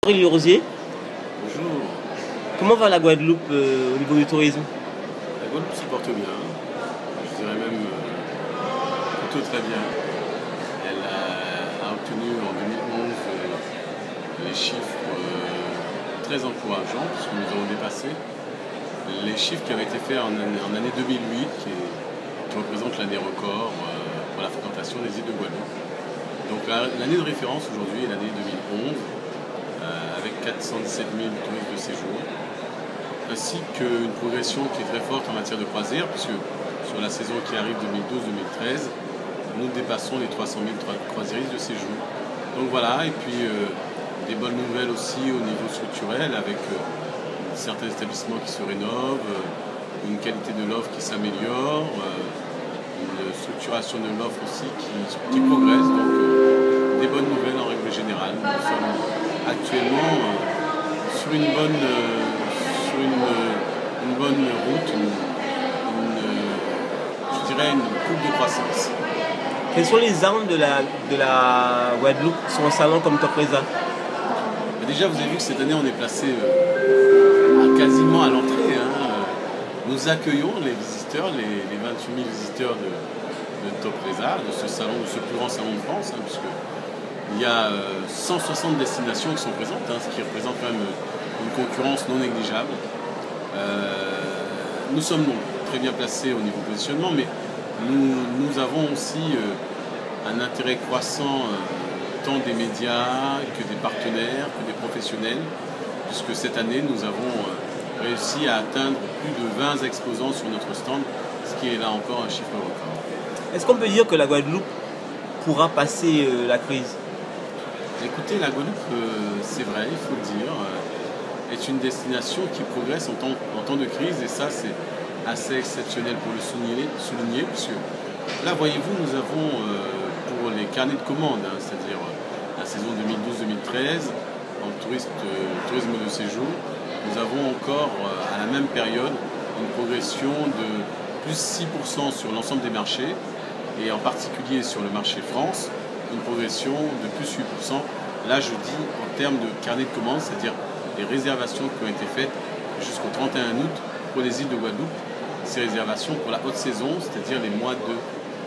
Aurélie Rosier, Bonjour. comment va la Guadeloupe au niveau du tourisme? La Guadeloupe se porte bien, je dirais même plutôt très bien. Elle a obtenu en 2011 les chiffres très encourageants, puisque nous avons dépassé les chiffres qui avaient été faits en année 2008, qui représente l'année record pour la fréquentation des îles de Guadeloupe. Donc l'année de référence aujourd'hui est l'année 2011, avec 417 000 touristes de séjour, ainsi qu'une progression qui est très forte en matière de croisière, puisque sur la saison qui arrive 2012-2013, nous dépassons les 300 000 croisiéristes de séjour. Donc voilà, et puis des bonnes nouvelles aussi au niveau structurel, avec certains établissements qui se rénovent, une qualité de l'offre qui s'améliore, une structuration de l'offre aussi qui progresse. Donc des bonnes nouvelles en règle générale. Nous sommes actuellement sur une bonne route, je dirais une courbe de croissance. Quelles sont les armes de la Guadeloupe qui sont au salon comme top présent? Déjà, vous avez vu que cette année, on est placé quasiment à l'entrée. Nous accueillons les visiteurs, les 28 000 visiteurs de Top Reza, de ce salon, de ce plus grand salon de France, puisque il y a 160 destinations qui sont présentes, ce qui représente quand même une concurrence non négligeable. Nous sommes donc très bien placés au niveau positionnement, mais nous avons aussi un intérêt croissant tant des médias que des partenaires, que des professionnels, puisque cette année nous avons réussi à atteindre plus de 20 exposants sur notre stand, ce qui est là encore un chiffre record. Est-ce qu'on peut dire que la Guadeloupe pourra passer la crise? Écoutez, la Guadeloupe, c'est vrai, il faut le dire, est une destination qui progresse en temps de crise, et ça c'est assez exceptionnel pour le souligner, puisque là, voyez-vous, nous avons pour les carnets de commandes, c'est-à-dire la saison 2012-2013, en tourisme de séjour, nous avons encore à la même période une progression de plus 6% sur l'ensemble des marchés, et en particulier sur le marché France, une progression de plus 8%. Là, je dis en termes de carnet de commandes, c'est-à-dire les réservations qui ont été faites jusqu'au 31 août pour les îles de Guadeloupe. Ces réservations pour la haute saison, c'est-à-dire les mois de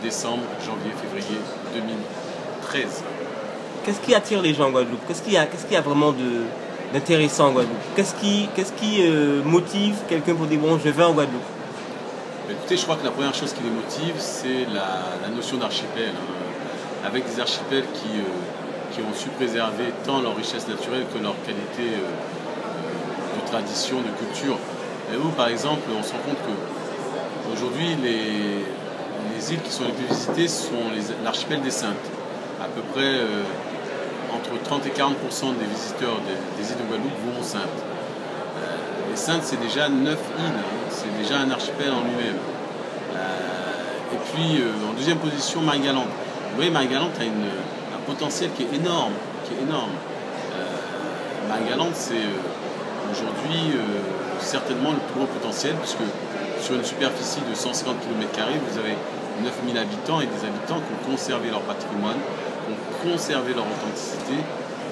décembre, janvier, février 2013. Qu'est-ce qui attire les gens en Guadeloupe? Qu'est-ce qu'il y a vraiment d'intéressant en Guadeloupe? Qu'est-ce qui motive quelqu'un pour dire bon, je vais en Guadeloupe? Écoutez, je crois que la première chose qui les motive, c'est la notion d'archipel, avec des archipels qui ont su préserver tant leur richesse naturelle que leur qualité de tradition, de culture. Et où, par exemple, on se rend compte qu'aujourd'hui, les îles qui sont les plus visitées sont l'archipel des Saintes. À peu près entre 30 et 40% des visiteurs des îles de Guadeloupe vont aux Saintes. Les Saintes, c'est déjà 9 îles, c'est déjà un archipel en lui-même. Et puis, en deuxième position, Marie-Galante. Vous voyez, Marie-Galante a un potentiel qui est énorme. Marie-Galante, c'est aujourd'hui certainement le plus gros potentiel, puisque sur une superficie de 150 km², vous avez 9000 habitants et des habitants qui ont conservé leur patrimoine, qui ont conservé leur authenticité,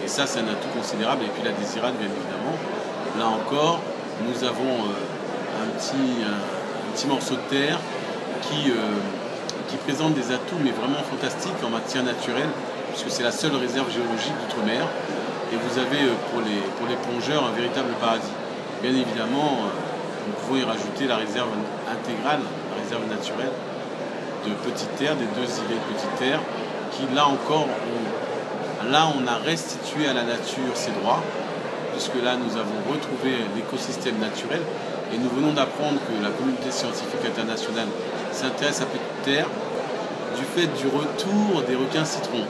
et ça, c'est un atout considérable. Et puis la Désirade, bien évidemment. Là encore, nous avons un petit morceau de terre qui présente des atouts, mais vraiment fantastiques en matière naturelle, puisque c'est la seule réserve géologique d'outre-mer. Et vous avez pour les plongeurs un véritable paradis. Bien évidemment, nous pouvons y rajouter la réserve intégrale, la réserve naturelle de Petite Terre, des deux îlets de Petite Terre, qui là encore, on a restitué à la nature ses droits, puisque là nous avons retrouvé l'écosystème naturel, et nous venons d'apprendre que la communauté scientifique internationale s'intéresse à Petite Terre du fait du retour des requins citrons.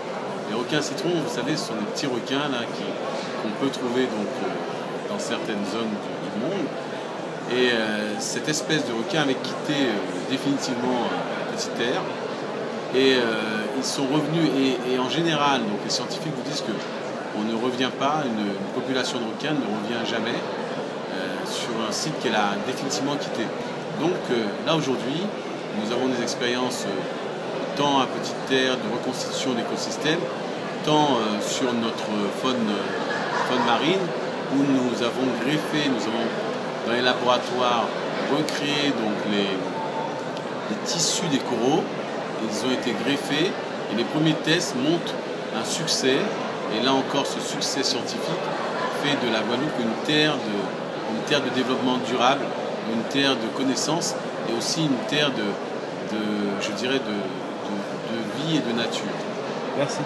Les requins citrons, vous savez, ce sont des petits requins là qu'on peut trouver donc dans certaines zones du monde. Et cette espèce de requin avait quitté définitivement Petite Terre, et ils sont revenus. Et en général, donc les scientifiques vous disent qu'on ne revient pas, une population de requins ne revient jamais sur un site qu'elle a définitivement quitté. Donc là aujourd'hui, nous avons des expériences tant à Petite Terre de reconstitution d'écosystèmes, tant sur notre faune faune marine où nous avons greffé, dans les laboratoires recréé donc les tissus des coraux. Ils ont été greffés et les premiers tests montrent un succès. Et là encore, ce succès scientifique fait de la Guadeloupe une terre de développement durable, une terre de connaissances et aussi une terre je dirais, de vie et de nature. Merci.